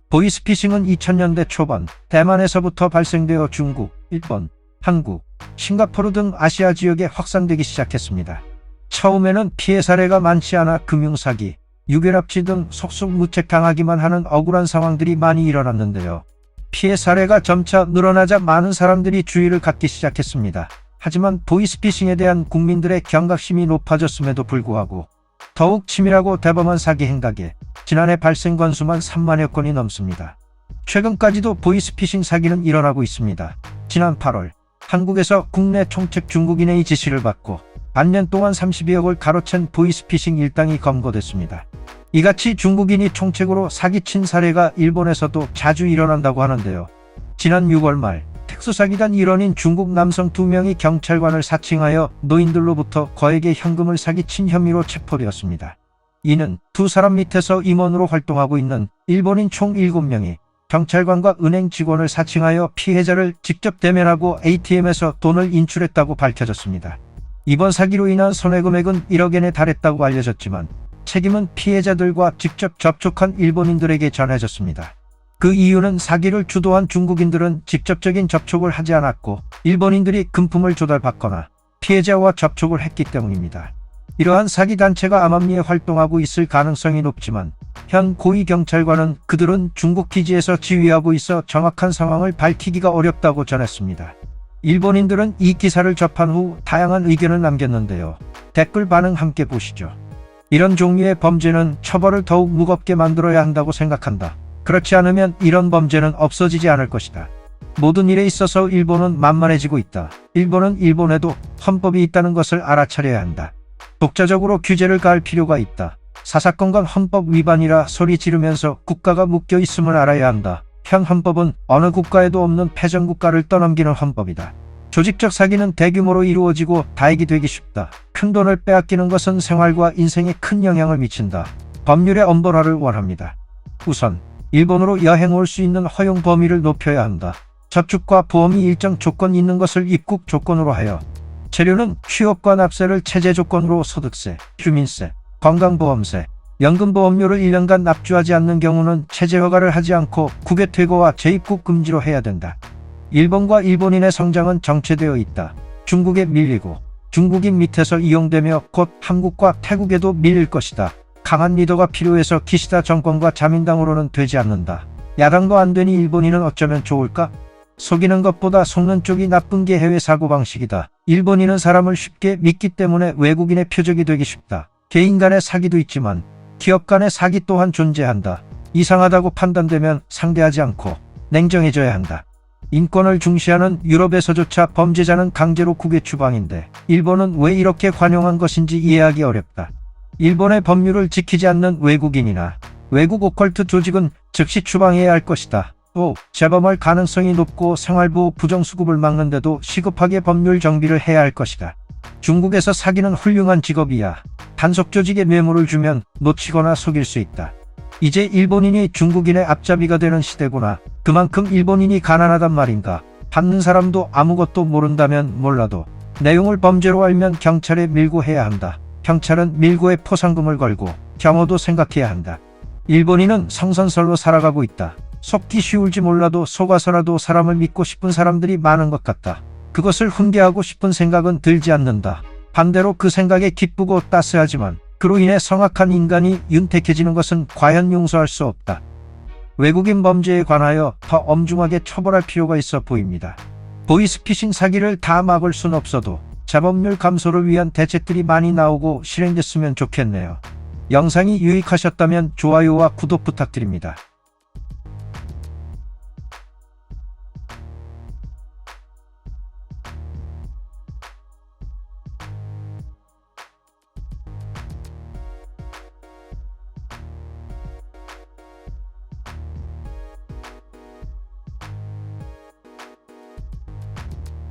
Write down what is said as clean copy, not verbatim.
보이스피싱은 2000년대 초반 대만에서부터 발생되어 중국, 일본, 한국, 싱가포르 등 아시아 지역에 확산되기 시작했습니다. 처음에는 피해 사례가 많지 않아 금융사기, 유괴납치 등 속수무책당하기만 하는 억울한 상황들이 많이 일어났는데요. 피해 사례가 점차 늘어나자 많은 사람들이 주의를 갖기 시작했습니다. 하지만 보이스피싱에 대한 국민들의 경각심이 높아졌음에도 불구하고 더욱 치밀하고 대범한 사기 행각에 지난해 발생 건수만 3만여 건이 넘습니다. 최근까지도 보이스피싱 사기는 일어나고 있습니다. 지난 8월 한국에서 국내 총책 중국인의 지시를 받고 반년 동안 32억을 가로챈 보이스피싱 일당이 검거됐습니다. 이같이 중국인이 총책으로 사기친 사례가 일본에서도 자주 일어난다고 하는데요. 지난 6월 말 특수사기단 일원인 중국 남성 2명이 경찰관을 사칭하여 노인들로부터 거액의 현금을 사기친 혐의로 체포되었습니다. 이는 두 사람 밑에서 임원으로 활동하고 있는 일본인 총 7명이 경찰관과 은행 직원을 사칭하여 피해자를 직접 대면하고 ATM에서 돈을 인출했다고 밝혀졌습니다. 이번 사기로 인한 손해금액은 1억엔에 달했다고 알려졌지만 책임은 피해자들과 직접 접촉한 일본인들에게 전해졌습니다. 그 이유는 사기를 주도한 중국인들은 직접적인 접촉을 하지 않았고 일본인들이 금품을 조달받거나 피해자와 접촉을 했기 때문입니다. 이러한 사기단체가 암암리에 활동하고 있을 가능성이 높지만 현 고위경찰관은 그들은 중국 기지에서 지휘하고 있어 정확한 상황을 밝히기가 어렵다고 전했습니다. 일본인들은 이 기사를 접한 후 다양한 의견을 남겼는데요. 댓글 반응 함께 보시죠. 이런 종류의 범죄는 처벌을 더욱 무겁게 만들어야 한다고 생각한다. 그렇지 않으면 이런 범죄는 없어지지 않을 것이다. 모든 일에 있어서 일본은 만만해지고 있다. 일본은 일본에도 헌법이 있다는 것을 알아차려야 한다. 독자적으로 규제를 가할 필요가 있다. 사사건건 헌법 위반이라 소리 지르면서 국가가 묶여 있음을 알아야 한다. 현 헌법은 어느 국가에도 없는 패전국가를 떠넘기는 헌법이다. 조직적 사기는 대규모로 이루어지고 다액이 되기 쉽다. 큰 돈을 빼앗기는 것은 생활과 인생에 큰 영향을 미친다. 법률의 엄벌화를 원합니다. 우선 일본으로 여행 올 수 있는 허용 범위를 높여야 한다. 저축과 보험이 일정 조건 있는 것을 입국 조건으로 하여 체류는 취업과 납세를 체제 조건으로 소득세, 주민세, 건강보험세, 연금보험료를 1년간 납부하지 않는 경우는 체제 허가를 하지 않고 국외 퇴거와 재입국 금지로 해야 된다. 일본과 일본인의 성장은 정체되어 있다. 중국에 밀리고 중국인 밑에서 이용되며 곧 한국과 태국에도 밀릴 것이다. 강한 리더가 필요해서 기시다 정권과 자민당으로는 되지 않는다. 야당도 안 되니 일본인은 어쩌면 좋을까? 속이는 것보다 속는 쪽이 나쁜 게 해외 사고방식이다. 일본인은 사람을 쉽게 믿기 때문에 외국인의 표적이 되기 쉽다. 개인 간의 사기도 있지만 기업 간의 사기 또한 존재한다. 이상하다고 판단되면 상대하지 않고 냉정해져야 한다. 인권을 중시하는 유럽에서조차 범죄자는 강제로 국외 추방인데 일본은 왜 이렇게 관용한 것인지 이해하기 어렵다. 일본의 법률을 지키지 않는 외국인이나 외국 오컬트 조직은 즉시 추방해야 할 것이다. 또 재범할 가능성이 높고 생활보호 부정수급을 막는데도 시급하게 법률 정비를 해야 할 것이다. 중국에서 사기는 훌륭한 직업이야. 단속 조직에 뇌물을 주면 놓치거나 속일 수 있다. 이제 일본인이 중국인의 앞잡이가 되는 시대구나. 그만큼 일본인이 가난하단 말인가. 받는 사람도 아무것도 모른다면 몰라도 내용을 범죄로 알면 경찰에 밀고 해야 한다. 경찰은 밀고에 포상금을 걸고 경호도 생각해야 한다. 일본인은 성선설로 살아가고 있다. 속기 쉬울지 몰라도 속아서라도 사람을 믿고 싶은 사람들이 많은 것 같다. 그것을 훈계하고 싶은 생각은 들지 않는다. 반대로 그 생각에 기쁘고 따스하지만 그로 인해 성악한 인간이 윤택해지는 것은 과연 용서할 수 없다. 외국인 범죄에 관하여 더 엄중하게 처벌할 필요가 있어 보입니다. 보이스피싱 사기를 다 막을 순 없어도 재범률 감소를 위한 대책들이 많이 나오고 실행됐으면 좋겠네요. 영상이 유익하셨다면 좋아요와 구독 부탁드립니다.